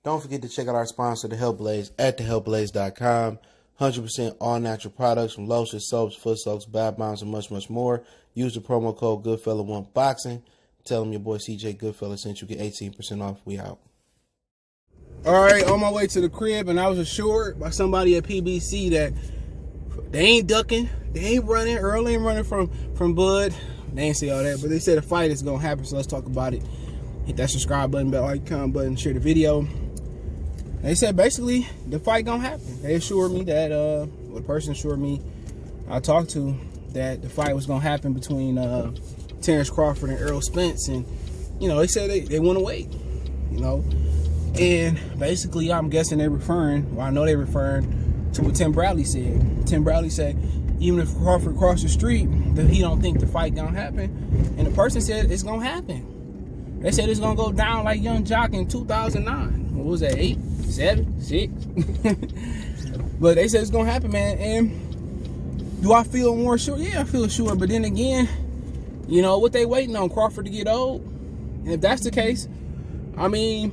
Don't forget to check out our sponsor, The Health Blaze, at thehealthblaze.com. 100% all natural products from lotions, soaps, foot soaks, bath bombs, and much, much more. Use the promo code Goodfella1Boxing. Tell them your boy CJ Goodfella sent you. Get 18% off. We out. All right, on my way to the crib, and I was assured by somebody at PBC that they ain't ducking, they ain't running. Errol ain't running from Bud. They ain't say all that, but they said a fight is gonna happen. So let's talk about it. Hit that subscribe button, bell icon button, share the video. They said basically the fight gonna happen. They assured me that the person assured me I talked to that the fight was gonna happen between Terence Crawford and Errol Spence, and they said they want to wait, and basically I'm guessing they're referring. Well, I know they're referring to what Tim Bradley said. Tim Bradley said even if Crawford crossed the street, that he don't think the fight gonna happen, and the person said it's gonna happen. They said it's gonna go down like Young Jock in 2009. What was that? 8, 7, 6? But they said it's gonna happen, man. And do I feel more sure? Yeah, I feel sure. But then again, what they waiting on? Crawford to get old? And if that's the case, I mean,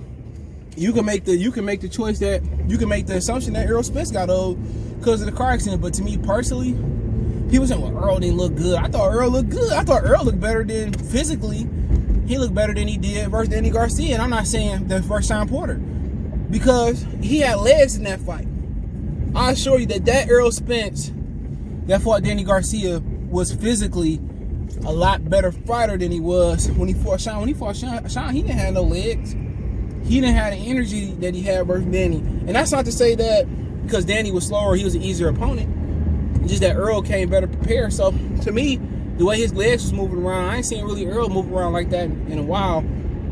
you can make the choice that you can make the assumption that Errol Spence got old because of the car accident. But to me personally, people saying, well, Errol didn't look good. I thought Errol looked good. I thought Errol looked better than physically. He looked better than he did versus Danny Garcia. And I'm not saying the first time Porter, because he had legs in that fight. I assure you that Errol Spence that fought Danny Garcia was physically a lot better fighter than he was when he fought Sean. When he fought Sean, he didn't have no legs. He didn't have the energy that he had versus Danny. And that's not to say that because Danny was slower, he was an easier opponent. It's just that Errol came better prepared. So to me, the way his legs was moving around, I ain't seen really Errol move around like that in a while.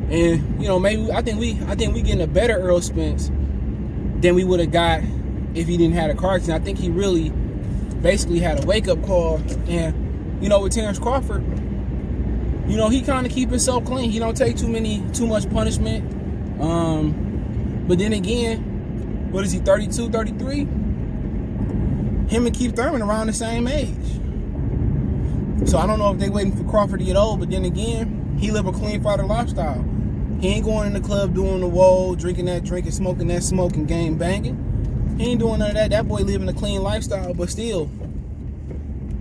And maybe I think we getting a better Errol Spence than we would have got if he didn't have a car accident. I think he really basically had a wake up call. And with Terence Crawford, he kind of keep himself clean. He don't take too much punishment. But then again, what is he, 32, 33? Him and Keith Thurman around the same age. So I don't know if they waiting for Crawford to get old, but then again, he live a clean fighter lifestyle. He ain't going in the club doing the whoa, drinking that drink and smoking that smoke and game banging. He ain't doing none of that. That boy living a clean lifestyle, but still,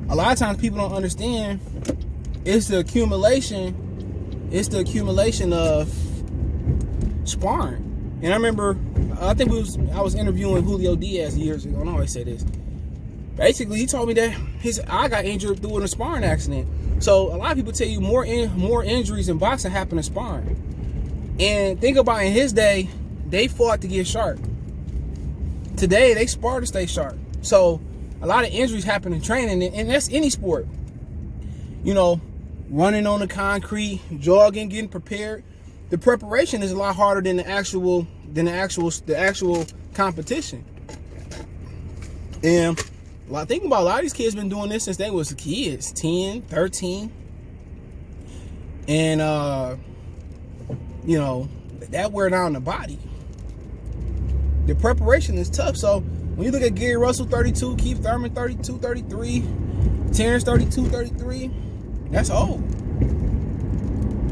a lot of times people don't understand it's the accumulation of sparring. And I remember, I was interviewing Julio Diaz years ago, and I always say this. Basically, he told me that his eye got injured through a sparring accident. So a lot of people tell you more injuries in boxing happen in sparring. And think about in his day, they fought to get sharp. Today, they spar to stay sharp. So a lot of injuries happen in training, and that's any sport. Running on the concrete, jogging, getting prepared. The preparation is a lot harder than the actual competition. And think about a lot of these kids been doing this since they was kids, 10, 13. And that wear down the body. The preparation is tough. So when you look at Gary Russell 32, Keith Thurman 32, 33, Terence 32, 33, that's old.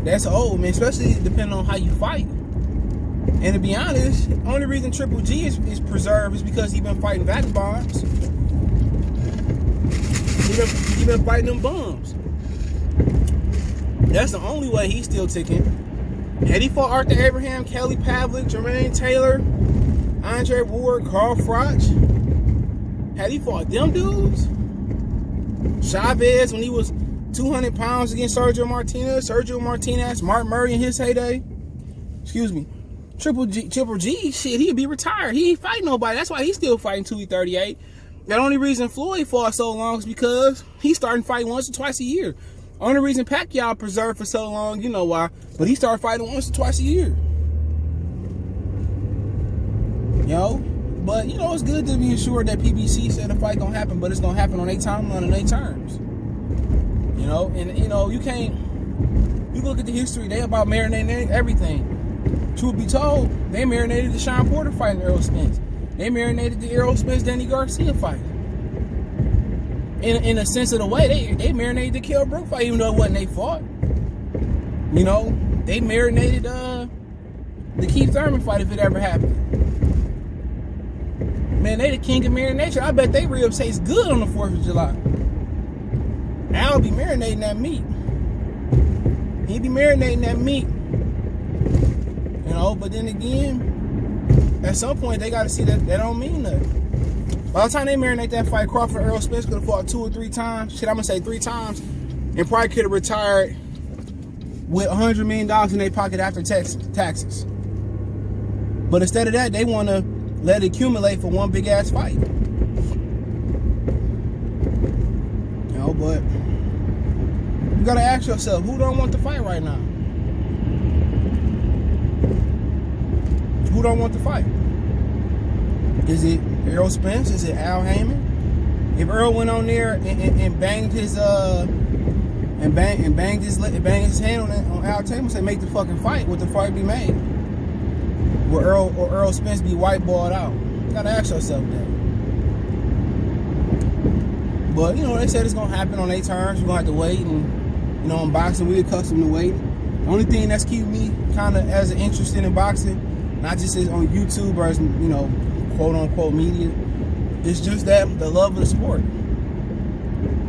That's old, man, especially depending on how you fight. And to be honest, the only reason Triple G is preserved is because he's been fighting vagabonds. He been fighting them bums. That's the only way he's still ticking. Had he fought Arthur Abraham, Kelly Pavlik, Jermaine Taylor, Andre Ward, Carl Froch, had he fought them dudes, Chavez when he was 200 pounds against Sergio Martinez, Mark Murray in his heyday, Triple G, shit, he'd be retired. He ain't fighting nobody. That's why he's still fighting 238. The only reason Floyd fought so long is because he's starting fighting once or twice a year. Only reason Pacquiao preserved for so long, you know why, but he started fighting once or twice a year. But it's good to be assured that PBC said the fight gonna happen, but it's gonna happen on their timeline and their terms. You can't. You look at the history; they about marinating everything. Truth be told, they marinated the Sean Porter fight in Errol Spence. They marinated the Errol Spence Danny Garcia fight. In a sense of the way, they marinated the Kell Brook fight, even though it wasn't they fought. They marinated the Keith Thurman fight if it ever happened. Man, they the king of marination. I bet they ribs taste good on the 4th of July. Al be marinating that meat. He be marinating that meat. You know, but then again, at some point they got to see that don't mean nothing. By the time they marinate that fight, Crawford, Errol, Spence could have fought 2 or 3 times. Shit, I'm going to say 3 times. And probably could have retired with $100 million in their pocket after taxes. But instead of that, they want to let it accumulate for one big ass fight. You know, but you got to ask yourself, who don't want to fight right now? Who don't want to fight? Is it Errol Spence? Is it Al Heyman? If Errol went on there and banged his banged his hand on Al Heyman and said, make the fucking fight, would the fight be made? Will Errol Spence be whiteballed out? You gotta ask yourself that. But you know, they said it's gonna happen on their terms. You're gonna have to wait, and you know, in boxing we accustomed to waiting. The only thing that's keeping me kind of as interested in boxing, not just as on YouTube or as, you know, quote unquote media, it's just that the love of the sport.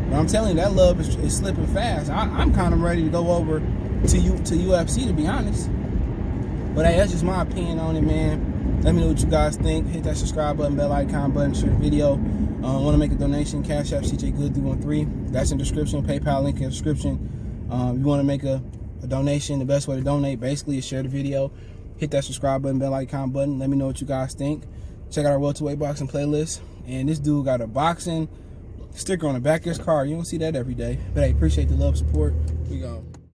But I'm telling you, that love is slipping fast. I'm kind of ready to go over to UFC, to be honest. But hey, that's just my opinion on it, man. Let me know what you guys think. Hit that subscribe button, bell icon button, share the video. Want to make a donation? Cash App CJ Good 313. That's in the description. PayPal link in the description. You want to make a donation? The best way to donate basically is share the video. Hit that subscribe button, bell icon button. Let me know what you guys think. Check out our welterweight boxing playlist. And this dude got a boxing sticker on the back of his car. You don't see that every day. But hey, appreciate the love, support. We go.